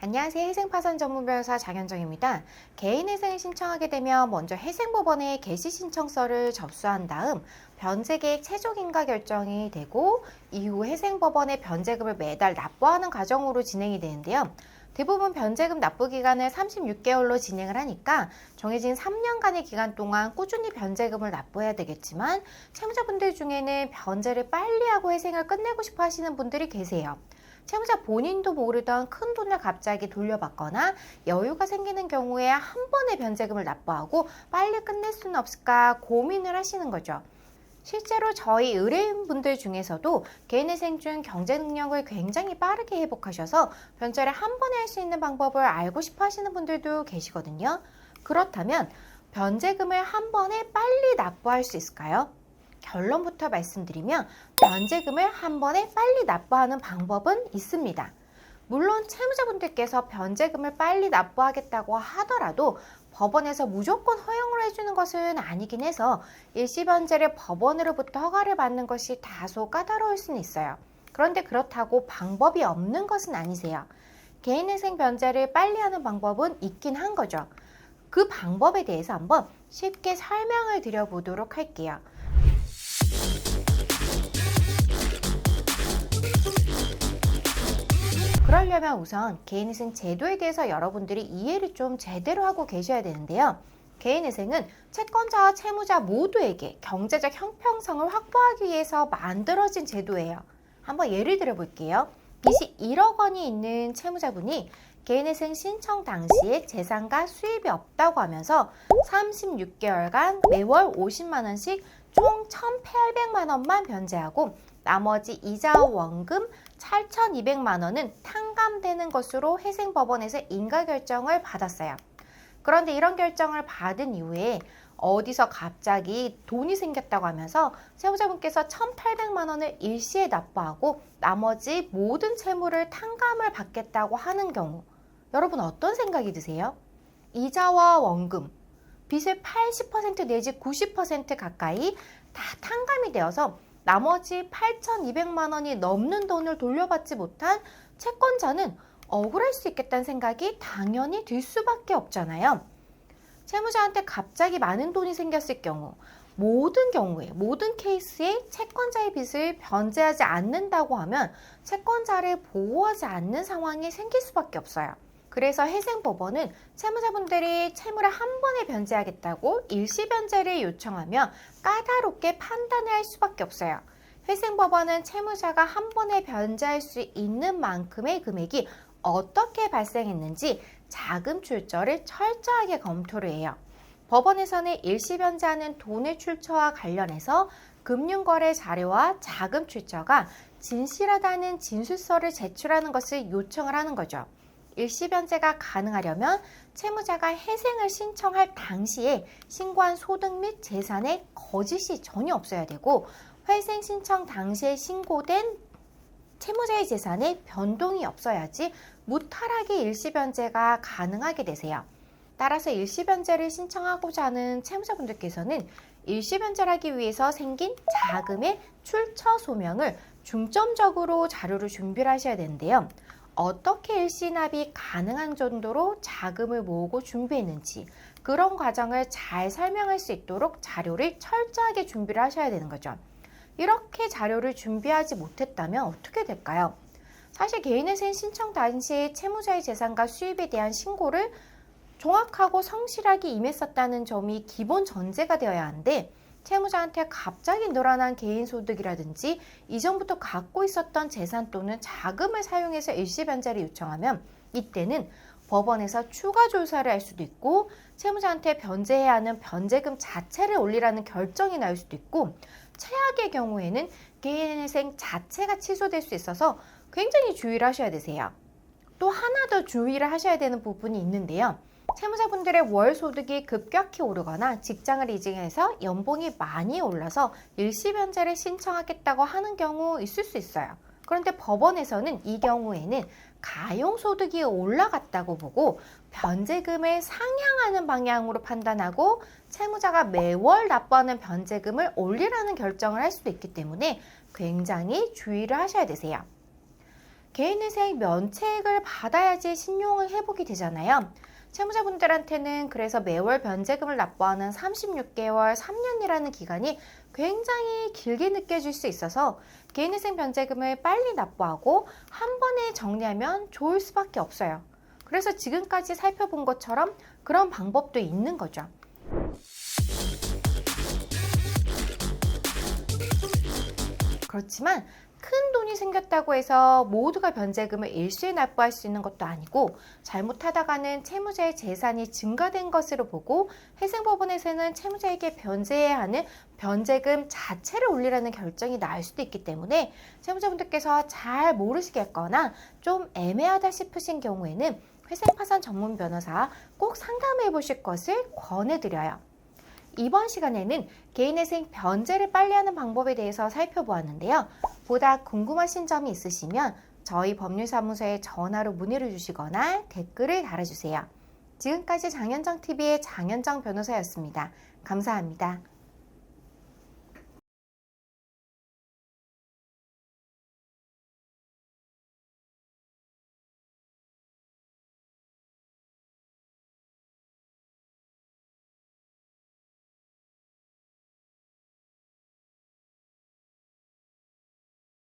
안녕하세요. 회생파산 전문 변호사 장현정입니다. 개인 회생을 신청하게 되면 먼저 회생법원에 개시 신청서를 접수한 다음 변제계획 최종 인가 결정이 되고 이후 회생법원에 변제금을 매달 납부하는 과정으로 진행이 되는데요. 대부분 변제금 납부 기간을 36개월로 진행을 하니까 정해진 3년간의 기간 동안 꾸준히 변제금을 납부해야 되겠지만 채무자분들 중에는 변제를 빨리 하고 회생을 끝내고 싶어 하시는 분들이 계세요. 채무자 본인도 모르던 큰 돈을 갑자기 돌려받거나 여유가 생기는 경우에 한 번에 변제금을 납부하고 빨리 끝낼 수는 없을까 고민을 하시는 거죠. 실제로 저희 의뢰인분들 중에서도 개인회생 중 경제 능력을 굉장히 빠르게 회복하셔서 변제를 한 번에 할 수 있는 방법을 알고 싶어 하시는 분들도 계시거든요. 그렇다면 변제금을 한 번에 빨리 납부할 수 있을까요? 결론부터 말씀드리면 변제금을 한 번에 빨리 납부하는 방법은 있습니다. 물론 채무자분들께서 변제금을 빨리 납부하겠다고 하더라도 법원에서 무조건 허용을 해주는 것은 아니긴 해서 일시변제를 법원으로부터 허가를 받는 것이 다소 까다로울 수는 있어요. 그런데 그렇다고 방법이 없는 것은 아니세요. 개인회생 변제를 빨리 하는 방법은 있긴 한 거죠. 그 방법에 대해서 한번 쉽게 설명을 드려보도록 할게요. 그러려면 우선 개인회생 제도에 대해서 여러분들이 이해를 좀 제대로 하고 계셔야 되는데요. 개인회생은 채권자와 채무자 모두에게 경제적 형평성을 확보하기 위해서 만들어진 제도예요. 한번 예를 들어 볼게요. 빚이 1억 원이 있는 채무자분이 개인회생 신청 당시에 재산과 수입이 없다고 하면서 36개월간 매월 50만 원씩 총 1,800만 원만 변제하고 나머지 이자와 원금 8,200만 원은 탕감되는 것으로 회생법원에서 인가 결정을 받았어요. 그런데 이런 결정을 받은 이후에 어디서 갑자기 돈이 생겼다고 하면서 채무자분께서 1,800만 원을 일시에 납부하고 나머지 모든 채무를 탕감을 받겠다고 하는 경우 여러분 어떤 생각이 드세요? 이자와 원금, 빚의 80% 내지 90% 가까이 다 탕감이 되어서 나머지 8,200만 원이 넘는 돈을 돌려받지 못한 채권자는 억울할 수 있겠다는 생각이 당연히 들 수밖에 없잖아요. 채무자한테 갑자기 많은 돈이 생겼을 경우 모든 경우에 모든 케이스에 채권자의 빚을 변제하지 않는다고 하면 채권자를 보호하지 않는 상황이 생길 수밖에 없어요. 그래서 회생법원은 채무자분들이 채무를 한 번에 변제하겠다고 일시변제를 요청하면 까다롭게 판단을 할 수밖에 없어요. 회생법원은 채무자가 한 번에 변제할 수 있는 만큼의 금액이 어떻게 발생했는지 자금 출처를 철저하게 검토를 해요. 법원에서는 일시변제하는 돈의 출처와 관련해서 금융거래 자료와 자금 출처가 진실하다는 진술서를 제출하는 것을 요청을 하는 거죠. 일시변제가 가능하려면 채무자가 회생을 신청할 당시에 신고한 소득 및 재산에 거짓이 전혀 없어야 되고 회생 신청 당시에 신고된 채무자의 재산에 변동이 없어야지 무탈하게 일시변제가 가능하게 되세요. 따라서 일시변제를 신청하고자 하는 채무자분들께서는 일시변제를 하기 위해서 생긴 자금의 출처 소명을 중점적으로 자료를 준비를 하셔야 되는데요. 어떻게 일시납이 가능한 정도로 자금을 모으고 준비했는지 그런 과정을 잘 설명할 수 있도록 자료를 철저하게 준비를 하셔야 되는 거죠. 이렇게 자료를 준비하지 못했다면 어떻게 될까요? 사실 개인회생 신청 당시에 채무자의 재산과 수입에 대한 신고를 정확하고 성실하게 임했었다는 점이 기본 전제가 되어야 하는데 채무자한테 갑자기 늘어난 개인소득이라든지 이전부터 갖고 있었던 재산 또는 자금을 사용해서 일시변제를 요청하면 이때는 법원에서 추가 조사를 할 수도 있고 채무자한테 변제해야 하는 변제금 자체를 올리라는 결정이 나올 수도 있고 최악의 경우에는 개인회생 자체가 취소될 수 있어서 굉장히 주의를 하셔야 되세요. 또 하나 더 주의를 하셔야 되는 부분이 있는데요. 채무자분들의 월 소득이 급격히 오르거나 직장을 이직해서 연봉이 많이 올라서 일시변제를 신청하겠다고 하는 경우 있을 수 있어요. 그런데 법원에서는 이 경우에는 가용소득이 올라갔다고 보고 변제금을 상향하는 방향으로 판단하고 채무자가 매월 납부하는 변제금을 올리라는 결정을 할 수도 있기 때문에 굉장히 주의를 하셔야 되세요. 개인회생 면책을 받아야지 신용을 회복이 되잖아요. 채무자분들한테는 그래서 매월 변제금을 납부하는 36개월, 3년이라는 기간이 굉장히 길게 느껴질 수 있어서 개인회생 변제금을 빨리 납부하고 한 번에 정리하면 좋을 수밖에 없어요. 그래서 지금까지 살펴본 것처럼 그런 방법도 있는 거죠. 그렇지만 큰 돈이 생겼다고 해서 모두가 변제금을 일시에 납부할 수 있는 것도 아니고 잘못하다가는 채무자의 재산이 증가된 것으로 보고 회생법원에서는 채무자에게 변제해야 하는 변제금 자체를 올리라는 결정이 나올 수도 있기 때문에 채무자분들께서 잘 모르시겠거나 좀 애매하다 싶으신 경우에는 회생파산 전문 변호사 꼭 상담해 보실 것을 권해드려요. 이번 시간에는 개인회생 변제를 빨리 하는 방법에 대해서 살펴보았는데요. 보다 궁금하신 점이 있으시면 저희 법률사무소에 전화로 문의를 주시거나 댓글을 달아주세요. 지금까지 장현정TV의 장현정 변호사였습니다. 감사합니다.